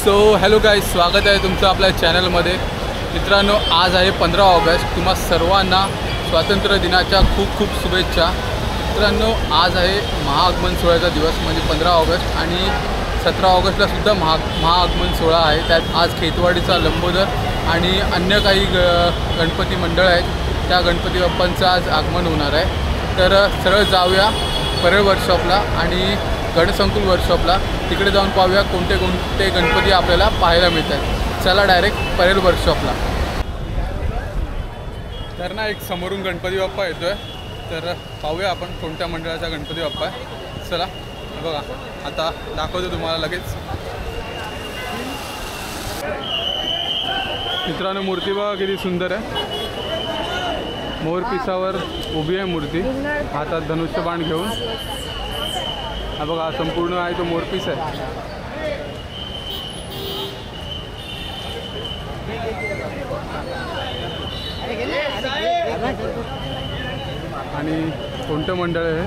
So hello guys, स्वागत आहे तुमचं आपल्या चॅनलमध्ये। मित्रांनो, आज आहे 15 ऑगस्ट। तुम्हा सर्वांना स्वातंत्र्य दिनाच्या खूप खूप शुभेच्छा। मित्रांनो, आज आहे महाआगमन सोहळ्याचा दिवस म्हणजे 15 ऑगस्ट आणि 17 ऑगस्टला सुद्धा महाआगमन सोहळा आहे। त्यात आज खेतवाडीचा लंबोदर आणि अन्य काही गणपती मंडळ आहेत, त्या गणपती बाप्पांचं आज आगमन होणार आहे। तर सरळ जाऊया परेड वर्कशॉपला आणि गणसंकुल वर्कशॉपला, तिकडे जाऊन पाहूया कोणते कोणते गणपती आपल्याला पाहायला मिळतात। चला डायरेक्ट परेड वर्कशॉपला। तर ना एक समोरून गणपती बाप्पा येतोय, तर पाहूया आपण कोणत्या मंडळाचा गणपती बाप्पा आहे। चला बघा, आता दाखवतो तुम्हाला लगेच। मित्रांनो, मूर्ती बघा किती सुंदर आहे। मोर पिसावर उभी आहे मूर्ती, हातात धनुष्यबाण घेऊन। हा बघा, संपूर्ण आहे तो मोरपीस आहे। आणि कोणतं मंडळ आहे?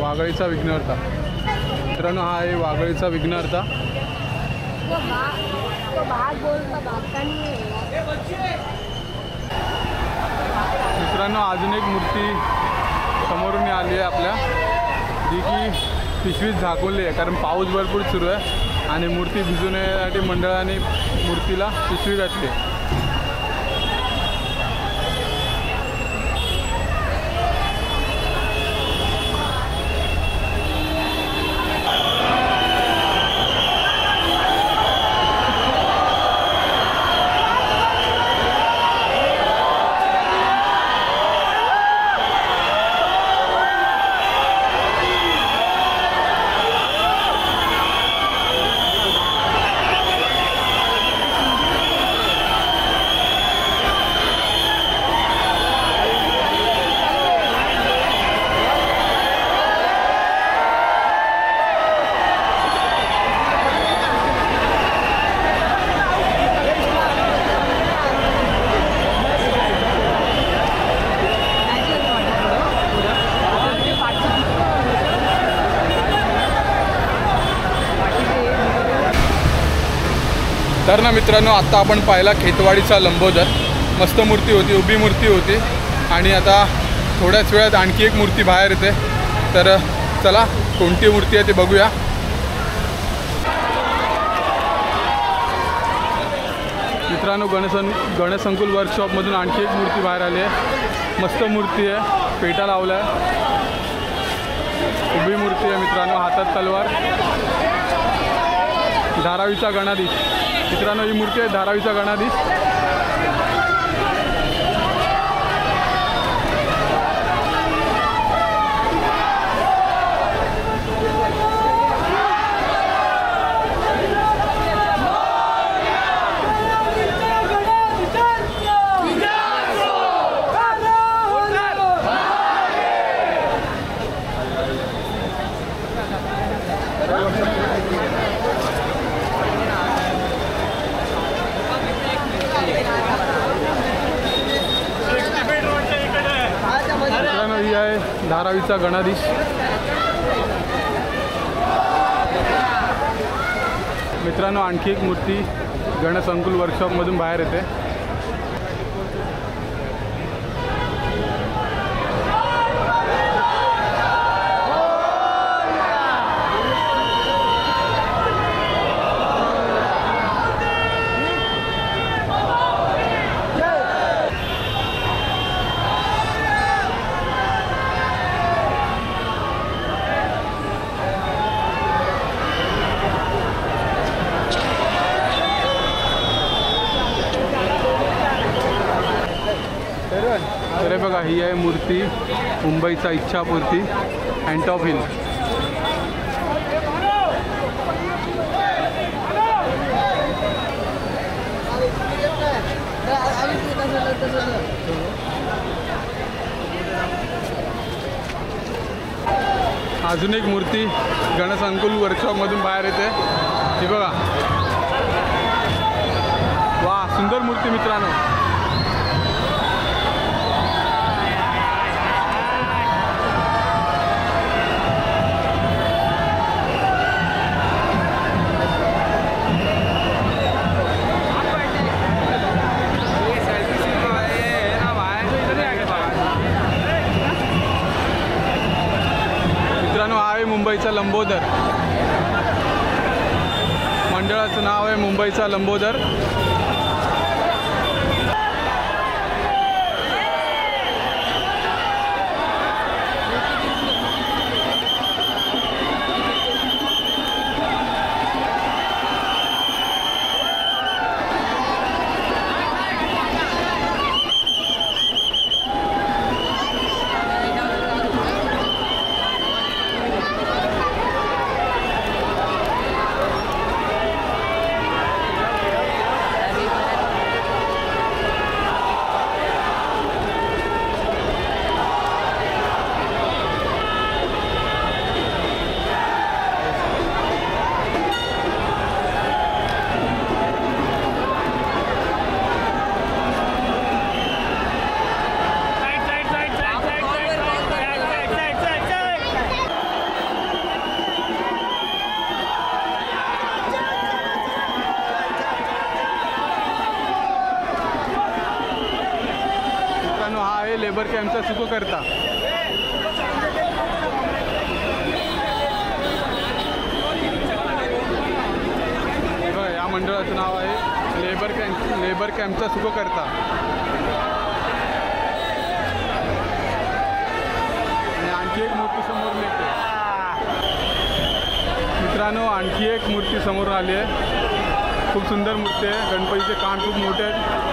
वाघळीचा विघ्नहर्ता। मित्रांनो, हा आहे वाघळीचा विघ्नहर्ता। मित्रांनो, अजून एक मूर्ती समोरून आली आहे आपल्या, जी की पिशवीत झाकवली आहे, कारण पाऊस भरपूर सुरू आहे आणि मूर्ती भिजू नयेसाठी मंडळाने मूर्तीला पिशवी घातली आहे। तर ना मित्रांनो, आत्ता आपण पाहिला खेतवाडीचा लंबोदर। मस्त मूर्ती होती, उभी मूर्ती होती आणि आता थोड्याच वेळात आणखी एक मूर्ती बाहेर येते। तर चला कोणती मूर्ती आहे ते बघूया। मित्रांनो, गणसंकुल वर्कशॉपमधून आणखी एक मूर्ती बाहेर आली आहे। मस्त मूर्ती आहे, पेटा लावला आहे, उभी मूर्ती आहे। मित्रांनो, हातात तलवार, धारावीचा गणाधीश। मित्रांनो, ही मूर्ती आहे धारावीचा गणाधीश। ही आहे धारावीचा गणाधीश। मित्रांनो, आणखी एक मूर्ती गणसंकुल वर्कशॉपमधून बाहेर येते। तर बघा, ही आहे मूर्ती मुंबईचा इच्छापूर्ती अँटॉप हिल। अजून एक मूर्ती गणसंकुल वर्कशॉपमधून बाहेर येते, हे बघा। वा, सुंदर मूर्ती मित्रांनो। आहे मुंबईचा लंबोदर, मंडळाचं नाव आहे मुंबईचा लंबोदर। लेबर कॅम्पचा सुखकर्ता। या मंडळाचं नाव आहे लेबर कॅम्पचा सुखकर्ता। आणि आणखी एक मूर्ती समोर येते मित्रांनो, आणखी एक मूर्ती समोर आली आहे। खूप सुंदर मूर्ती आहे, गणपतीचे कान खूप मोठे आहेत।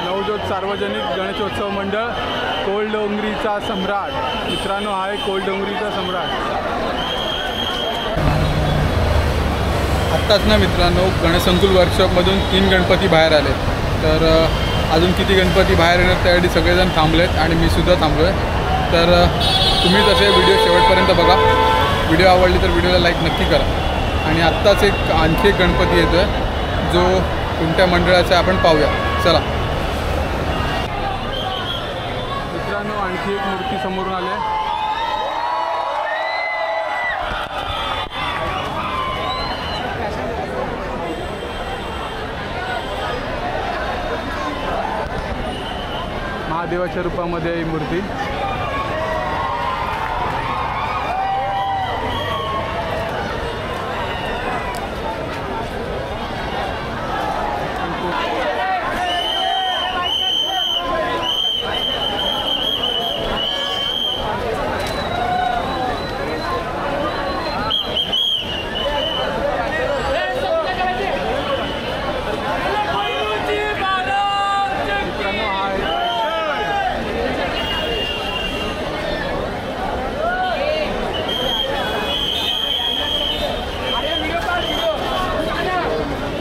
नवज्योत सार्वजनिक गणेशोत्सव मंडळ कोलडोंगरीचा सम्राट। मित्रांनो हा आहे कोलडोंगरीचा सम्राट। आत्ताच ना मित्रांनो गणेशसंकुल वर्कशॉपमधून 3 गणपती बाहेर आले, तर अजून किती गणपती बाहेर येणार त्यासाठी सगळेजण थांबलेत आणि मी सुद्धा थांबलो आहे। तर तुम्ही तसे व्हिडिओ शेवटपर्यंत बघा, व्हिडिओ आवडली तर व्हिडिओला लाईक नक्की करा। आणि आत्ताच आणखी एक गणपती येतो आहे जो कोणत्या मंडळाचा आपण पाहूया, चला। मित्रांनो आणखी एक मूर्ती समोरून आली आहे। महादेवाच्या रूपामध्ये ही मूर्ती।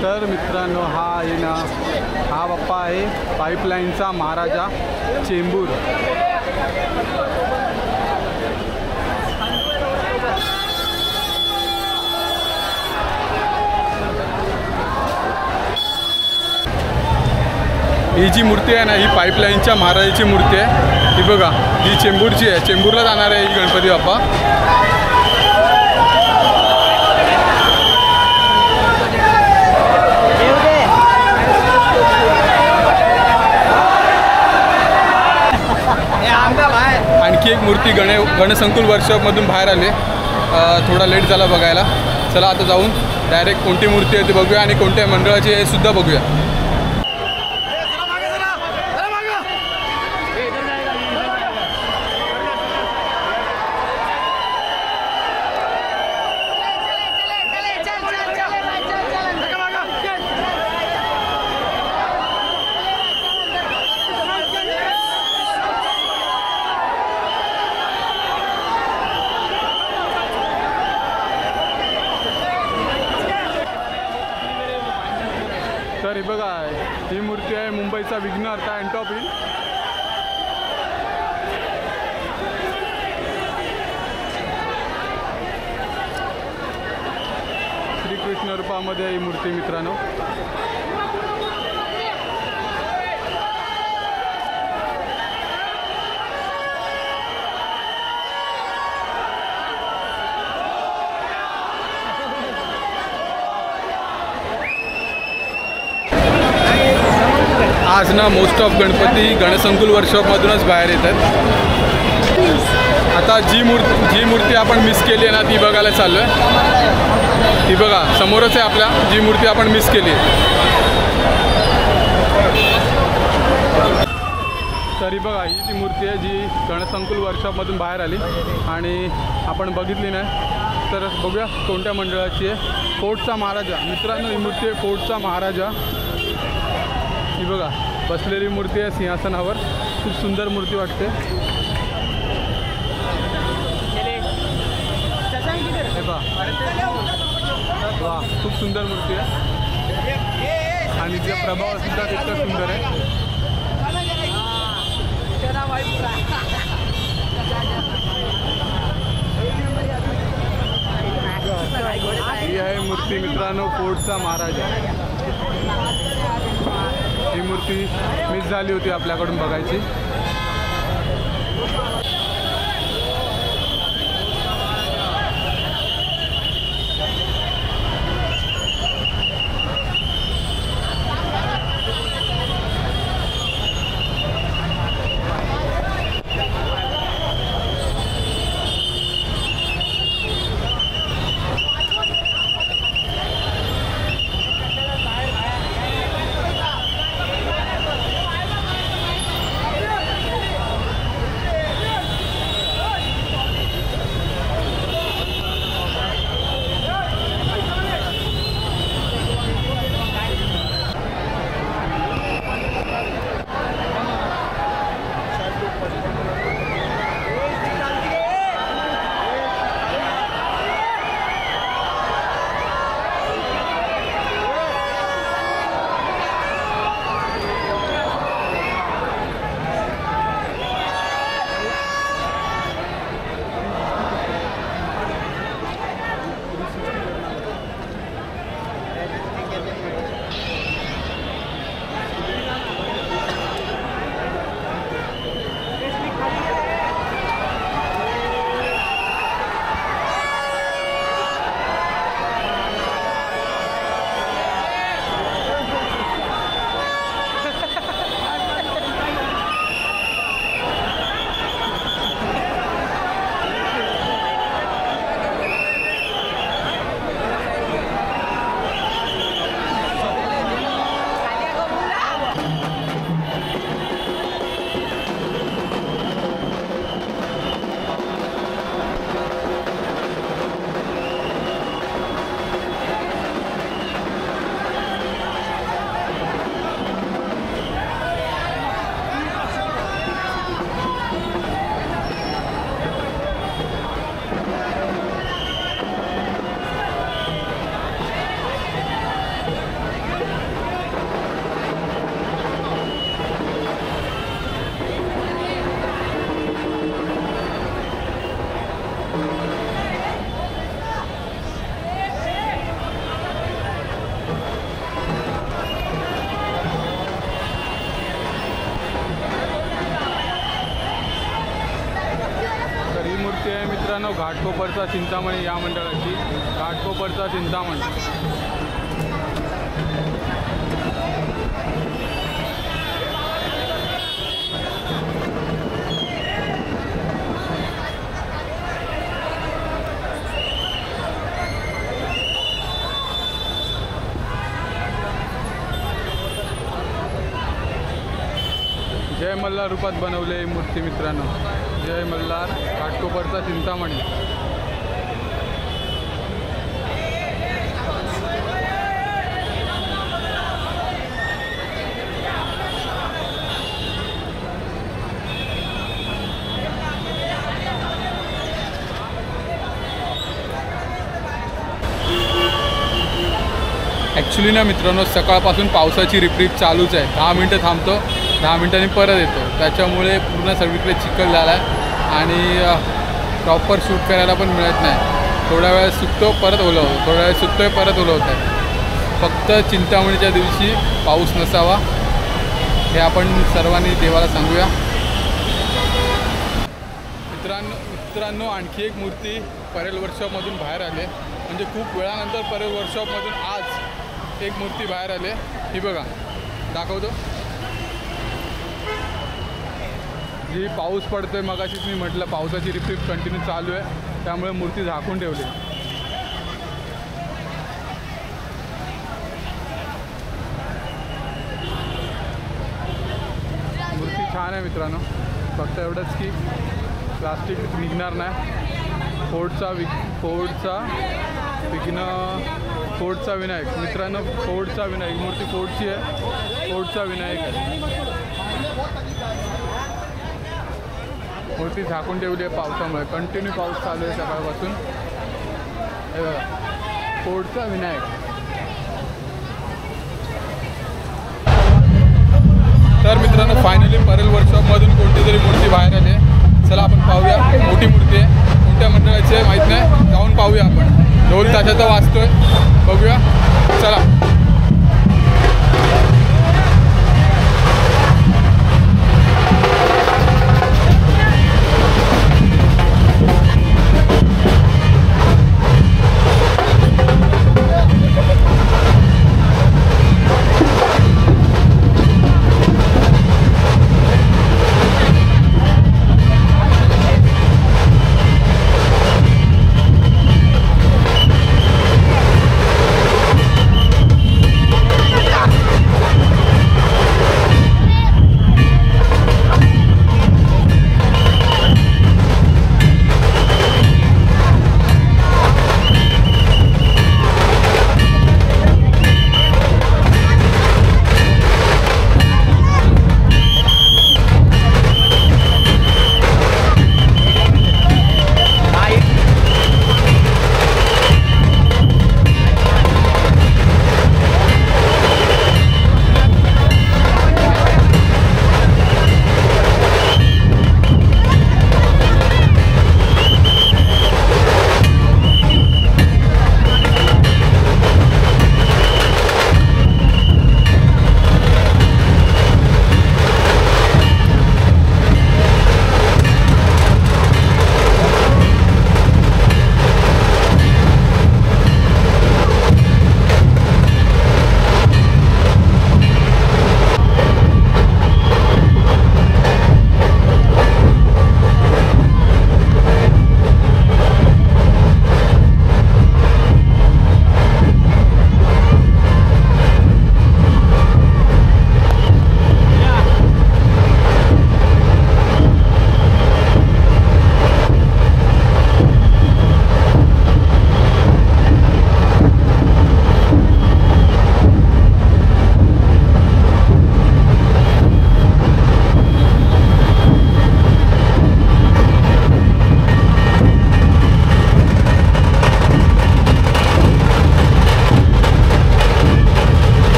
तर मित्रांनो हा आहे ना, हा बाप्पा आहे पाईपलाईनचा महाराजा चेंबूर। ही जी मूर्ती आहे ना, ही पाईपलाईनच्या महाराजाची मूर्ती आहे। ही बघा, ही चेंबूरची आहे, चेंबूरला जाणार आहे ही गणपती बाप्पा। आणखी एक मूर्ती गणसंकुल वर्कशॉपमधून बाहेर आले, थोडा लेट झाला बघायला। चला आता जाऊन डायरेक्ट कोणती मूर्ती आहे ती बघूया आणि कोणत्या मंडळाची आहे सुद्धा बघूया। तर हे बघा मुंबईचा विघ्नहर्ता एंटॉप हिल। श्रीकृष्ण रूपामध्ये ही मूर्ती मित्रांनो। आज ना मोस्ट ऑफ गणपती गणसंकुल वर्कशॉपमधूनच बाहेर येतात। आता जी मूर्ती आपण मिस केली आहे ना ती बघायला चाललो आहे। ती बघा समोरच आहे आपल्या, जी मूर्ती आपण मिस केली आहे। तरी बघा ही ती मूर्ती आहे जी गणसंकुल वर्कशॉपमधून बाहेर आली आणि आपण बघितली नाही। तर बघूया कोणत्या मंडळाची आहे। फोर्टचा महाराजा मित्रांनो, ही मूर्ती आहे फोर्टचा महाराजा। ही बघा बसलेली मूर्ती आहे सिंहासनावर, खूप सुंदर मूर्ती वाटते। वा खूप सुंदर मूर्ती आहे आणि तिचा प्रभाव सुद्धा तितका सुंदर आहे। ही आहे मूर्ती मित्रांनो फोर्टचा महाराजा। ही मूर्ती मिस झाली होती आपल्याकडून बघायची। मित्रांनो घाटकोपरचा चिंतामणी या मंडळाची, घाटकोपरचा चिंतामणी। जय मल्हार रूपात बनवले मूर्ती मित्रांनो, जय मल्हार घाटकोपरचा चिंतामणी। ॲक्च्युली ना मित्रांनो सकाळपासून पावसाची रिपरिप चालूच आहे. 10 मिनटं थांबतो, 10 मिनटांनी परत येतो. त्याच्यामुळे पूर्ण सगळीकडे चिखल झाला आहे आणि प्रॉपर शूट करायला पण मिळत नाही. थोड्या वेळ सुकतो परत ओलं होतो, थोड्या वेळ सुकतो आहे परत ओलं होत आहे. फक्त चिंतामणीच्या दिवशी पाऊस नसावा हे आपण सर्वांनी देवाला सांगूया. मित्रांनो आणखी एक मूर्ती परेल वर्कशॉपमधून बाहेर आले. म्हणजे खूप वेळानंतर परेल वर्कशॉपमधून आज एक मूर्ती बाहेर आले. ही बघा, दाखवतो. जी पाऊस पडतोय, मगाशीच मी म्हटलं पावसाची रिपरिप कंटिन्यू चालू आहे, त्यामुळे मूर्ती झाकून ठेवली. मूर्ती छान आहे मित्रांनो. फक्त एवढंच की प्लास्टिक निघणार नाही. फोर्डचा विनायक मित्रांनो, फोर्डचा विनायक मूर्ती फोर्डची आहे. फोर्डचा विनायक आहे. मूर्ती झाकून ठेवली आहे पावसामुळे. कंटिन्यू पाऊस चालू आहे सकाळपासून. हे बघा, फोर्डचा विनायक. तर मित्रांनो फायनली परेल वर्कशॉपमधून कोणती तरी मूर्ती बाहेर आली. चला आपण पाहूया. मोठी मूर्ती आहे, कोणत्या मंडळाची आहे माहीत नाही, जाऊन पाहूया आपण. ढोल ताशाचा वाजतोय, बघूया. चला.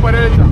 परेलचा